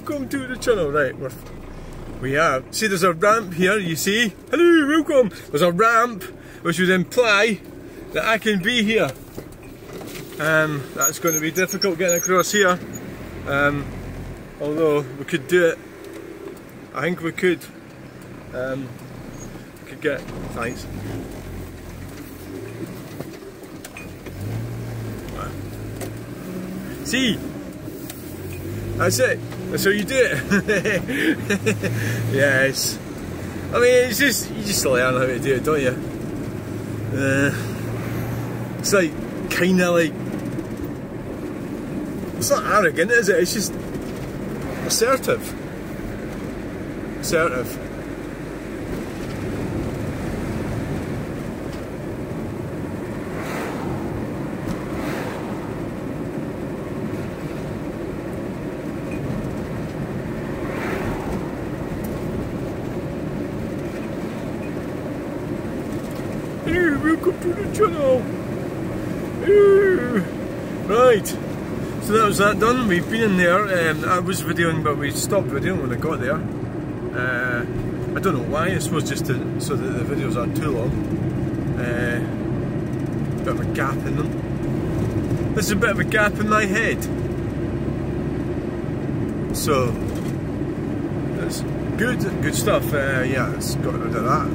welcome to the channel. Right, we are. See, there's a ramp here, you see? Hello, welcome. There's a ramp, which would imply that I can be here. That's going to be difficult getting across here. Although we could do it. I think we could. Get. Thanks. See? That's it. That's how you do it. Yes. I mean, you just learn how to do it, don't you? It's like, kind of like, it's not arrogant, is it? It's just assertive. Assertive. Hey, welcome to the channel. Right, so that was that done. We've been in there. I was videoing, but we stopped videoing when I got there. I don't know why. I suppose just so that the videos aren't too long. Bit of a gap in them. This is a bit of a gap in my head. So that's good stuff. Yeah, it's got rid of that.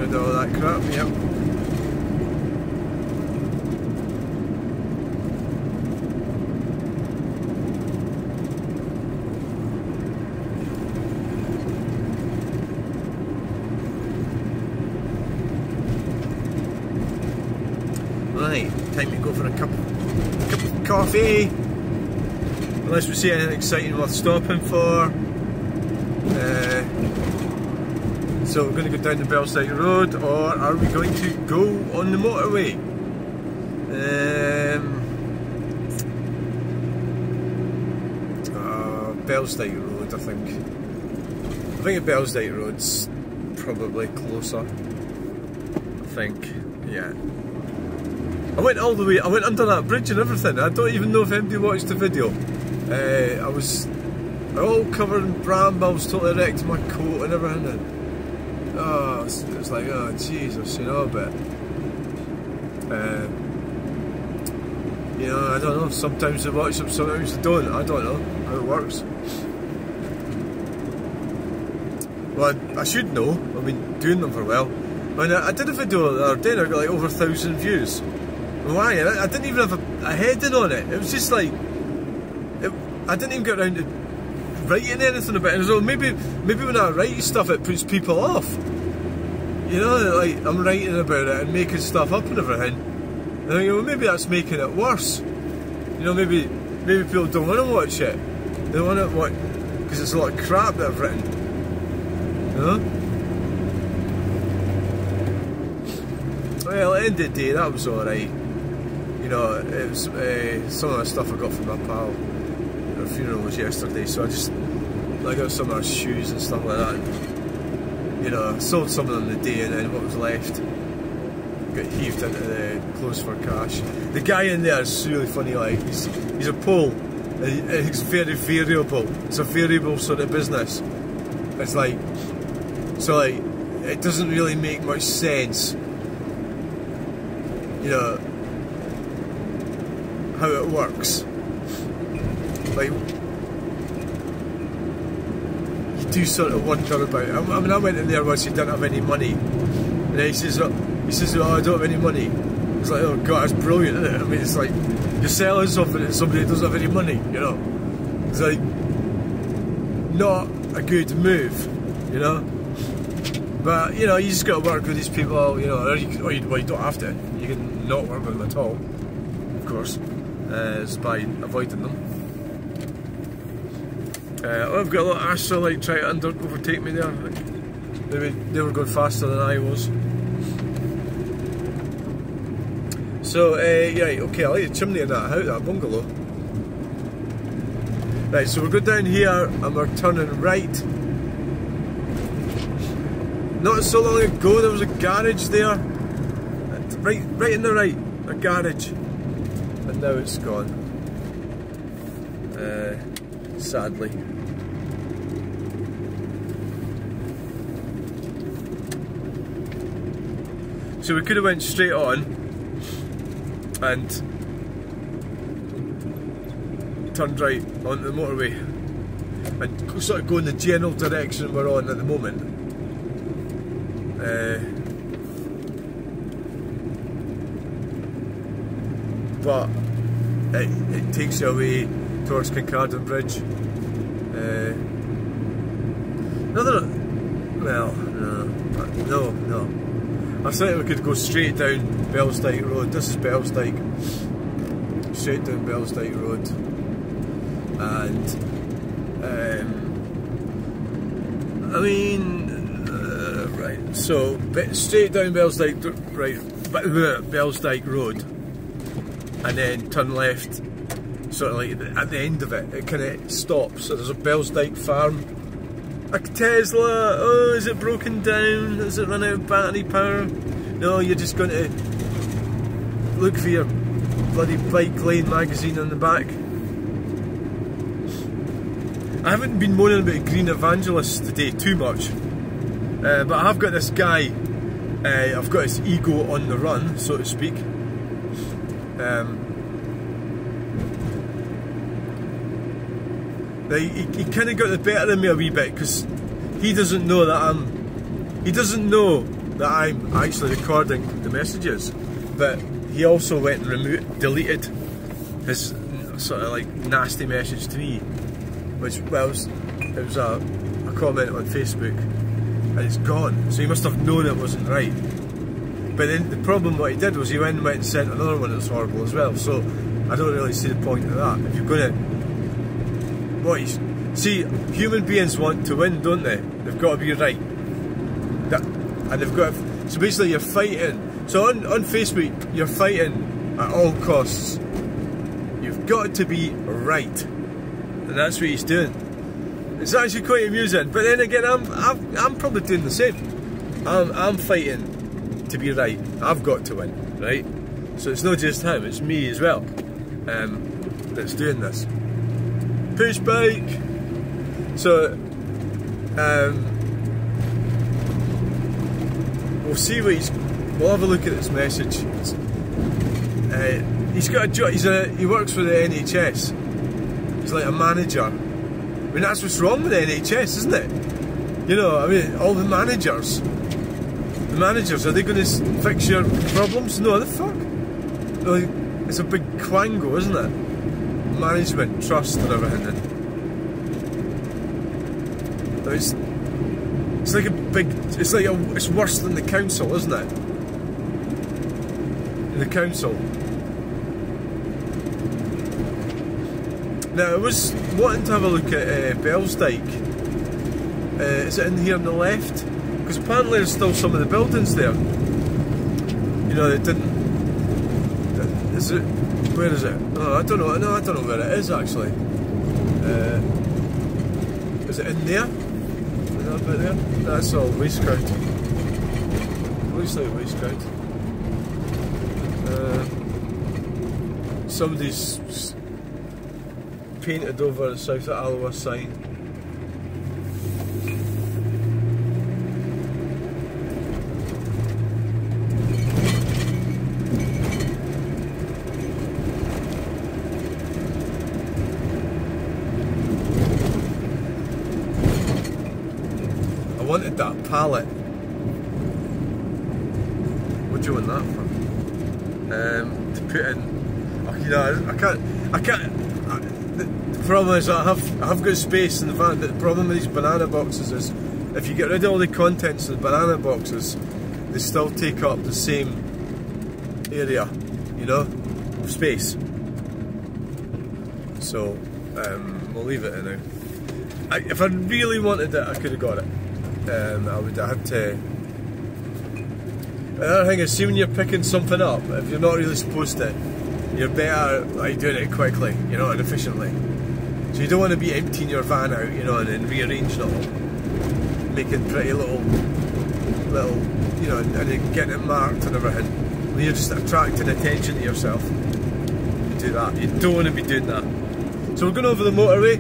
All that crap, yep. Right, time to go for a cup of coffee. Unless we see anything exciting worth stopping for. So we're going to go down the Bellside Road, or are we going to go on the motorway? Bellside Road, I think. I think Bellside Road's probably closer. I think, yeah. I went all the way, I went under that bridge and everything. I don't even know if anybody watched the video. I was all covered in brambles, totally wrecked my coat and everything. Oh, it's like, oh Jesus, you know, but you know, I don't know, sometimes they watch them, sometimes they don't, I don't know how it works. Well, I should know, I've been doing them for a while. I mean, I did a video the other day and I got like over 1,000 views. Why? I didn't even have a heading on it, it was just like, I didn't even get around to writing anything about it. So maybe when I write stuff it puts people off. You know, like I'm writing about it and making stuff up and everything. And I think, well, maybe that's making it worse. You know, maybe people don't want to watch it. They want to watch because it's a lot of crap that I've written. You know? Well, at the end of the day, that was alright. You know, it was some of the stuff I got from my pal. Her funeral was yesterday, so I got some of her shoes and stuff like that. You know, I sold some of them the day, and then what was left got heaved into the clothes for cash. The guy in there is really funny. Like he's a Pole. He's very variable. It's a variable sort of business. It's like, so like it doesn't really make much sense. You know how it works. Like, you do sort of wonder about it. I mean, I went in there once, he didn't have any money, and then he says, oh, I don't have any money. It's like, oh God, that's brilliant, isn't it? I mean, it's like you're selling something to somebody who doesn't have any money, you know. It's like not a good move, you know. But you know, you just got to work with these people, you know, or you don't have to. You can not work with them at all, of course. It's by avoiding them. I've got a little Astra like trying to overtake me there. Maybe they were going faster than I was. So, right, okay, I like the chimney in that house, that bungalow. Right, so we'll go down here and we're turning right. Not so long ago there was a garage there. Right in the right, a garage. And now it's gone. sadly. So we could have went straight on and turned right onto the motorway and sort of go in the general direction we're on at the moment. But it takes you away towards Kincardine Bridge. No. I was thinking we could go straight down Bellsdyke Road. This is Bellsdyke. Straight down Bellsdyke Road. And I mean, right. So straight down Bellsdyke, right? Bellsdyke Road, and then turn left. Sort of like at the end of it, it kind of stops. So there's a Bellsdyke farm. A Tesla, oh, is it broken down? Has it run out of battery power? No, you're just going to look for your bloody Bike Lane magazine on the back. I haven't been moaning about Green Evangelists today too much, but I have got this guy, I've got his ego on the run, so to speak. He kind of got the better of me a wee bit because he doesn't know that I'm actually recording the messages, but he also went and deleted his sort of like nasty message to me, which it was a comment on Facebook, and it's gone. So he must have known it wasn't right. But then the problem what he did was he went and sent another one that's horrible as well. So I don't really see the point of that. If you're going to see, human beings want to win, don't they? They've got to be right. And they've got to, so basically you're fighting. So on Facebook, you're fighting at all costs. You've got to be right. And that's what he's doing. It's actually quite amusing. But then again, I'm probably doing the same. I'm fighting to be right. I've got to win, right? So it's not just him, it's me as well that's doing this. Push bike. So we'll see what we'll have a look at his message. He's got a job. He works for the NHS. He's like a manager. I mean, that's what's wrong with the NHS, isn't it? You know, I mean, all the managers, are they going to fix your problems? No, the fuck. Like, it's a big quango, isn't it? Management, trust and everything. It's like a big, it's worse than the council, isn't it? In the council. Now I was wanting to have a look at Bellsdyke. Is it in here on the left? Because apparently there's still some of the buildings there. You know, they didn't. Is it? Where is it? Oh, I don't know. No, I don't know where it is actually. Is it in there? Is that bit there? That's all waste crowd. Looks like waste crowd. Somebody's painted over the south of Alloa sign. I wanted that pallet. What do you want that for? To put in. You know, I can't. The problem is I have got space in the van, but the problem with these banana boxes is if you get rid of all the contents of the banana boxes, they still take up the same area, you know, of space. So we'll leave it in now. If I really wanted it, I could have got it. I would have had to. Another thing is, see when you're picking something up, if you're not really supposed to, you're better like doing it quickly, you know, and efficiently. So you don't want to be emptying your van out, you know, and then rearranging it all, making pretty little, you know, and then getting it marked and everything. When you're just attracting attention to yourself, you do that. You don't want to be doing that. So we're going over the motorway.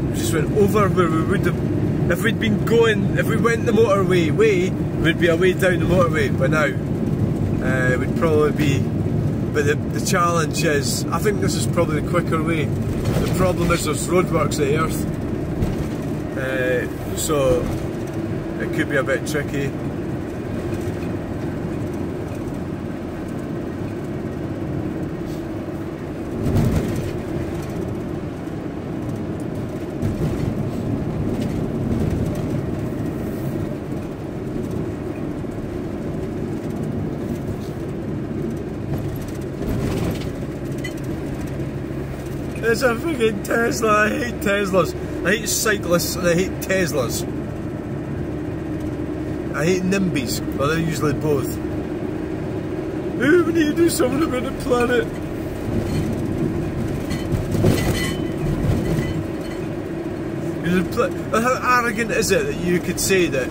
We just went over where we would have, if we'd been going, if we went the motorway way, we'd be away down the motorway by now. We'd probably be, but the challenge is, I think this is probably the quicker way. The problem is there's roadworks at Earth, so it could be a bit tricky. It's a freaking Tesla. I hate Teslas. I hate cyclists and I hate Teslas. I hate NIMBYs. Well, they're usually both. Ooh, we need to do something about the planet. How arrogant is it that you could say that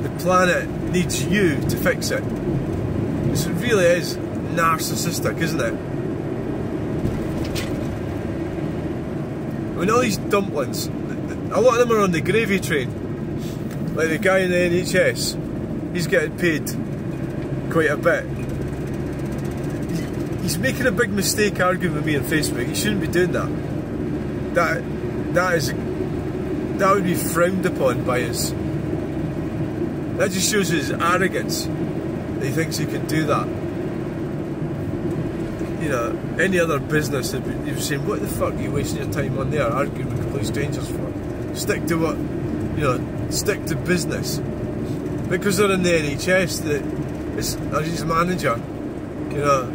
the planet needs you to fix it? It really is narcissistic, isn't it? I mean, all these dumplings, a lot of them are on the gravy train. Like the guy in the NHS, he's getting paid quite a bit. He's making a big mistake arguing with me on Facebook. He shouldn't be doing that. That would be frowned upon by us. That just shows his arrogance. That he thinks he can do that. You know, any other business, you'd be saying, what the fuck are you wasting your time on there, arguing with complete strangers for? Stick to what, you know, stick to business. Because they're in the NHS, or he's a manager, you know,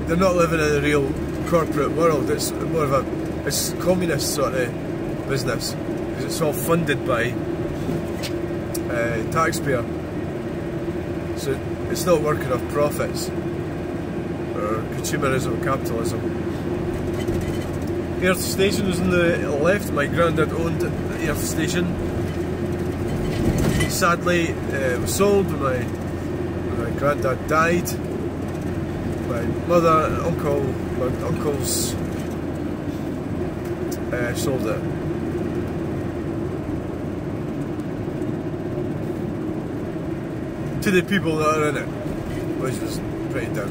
they're not living in a real corporate world. It's more of it's communist sort of business, because it's all funded by taxpayer. So it's not working off profits or consumerism or capitalism. Earth Station was on the left. My granddad owned the Earth Station. Sadly, it was sold when my granddad died. My mother and my uncles sold it. To the people that are in it, which was pretty down.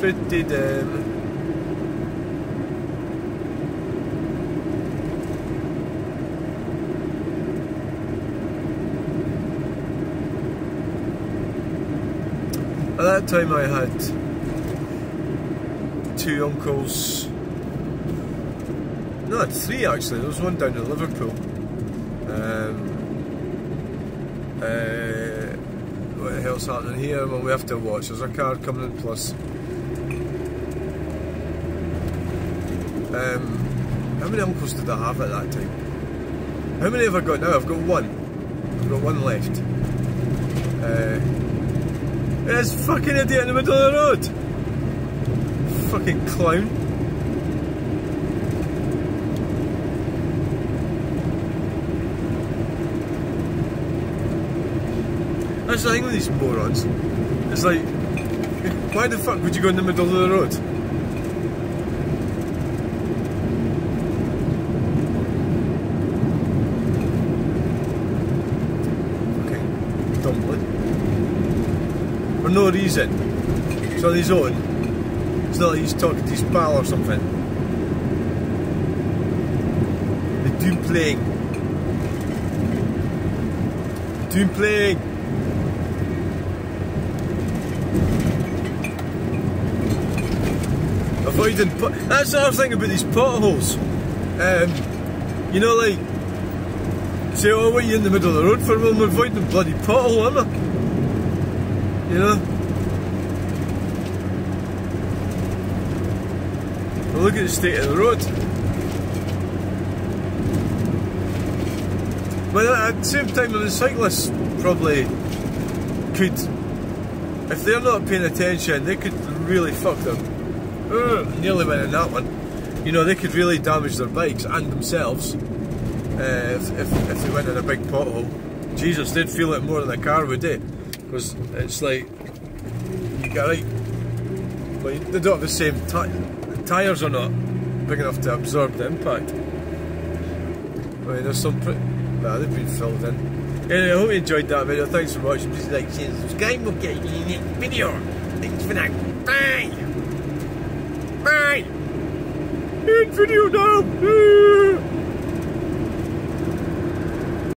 Pretty down. At that time I had 2 uncles. No, I had 3 actually. There was one down in Liverpool. What the hell's happening here? Well, we have to watch. There's a car coming in plus. How many uncles did I have at that time? How many have I got now? I've got 1. I've got 1 left. There's a fucking idiot in the middle of the road! Fucking clown. That's the thing with these morons. It's like, why the fuck would you go in the middle of the road? Fucking dumpling. For no reason. It's on his own. It's not like he's talking to his pal or something. The doom playing. Doom playing. Avoiding that's the other thing about these potholes. You know, like, say, oh, what are you in the middle of the road for? Well, I'm avoiding the bloody pothole, aren't I? You know? Well, look at the state of the road. But at the same time, the cyclists probably could, if they're not paying attention, they could really fuck them. Nearly went in that one. You know, they could really damage their bikes and themselves. if they went in a big pothole. Jesus, they'd feel it more than a car would, eh? Because it's like you get right. Well, they don't have the same tyres are not big enough to absorb the impact. I mean, there's some pretty. Nah, they've been filled in. Anyway, I hope you enjoyed that video. Thanks for watching. Please like, share, subscribe. We'll get you in the next video. Thanks for that. Bye. Bye. End video now.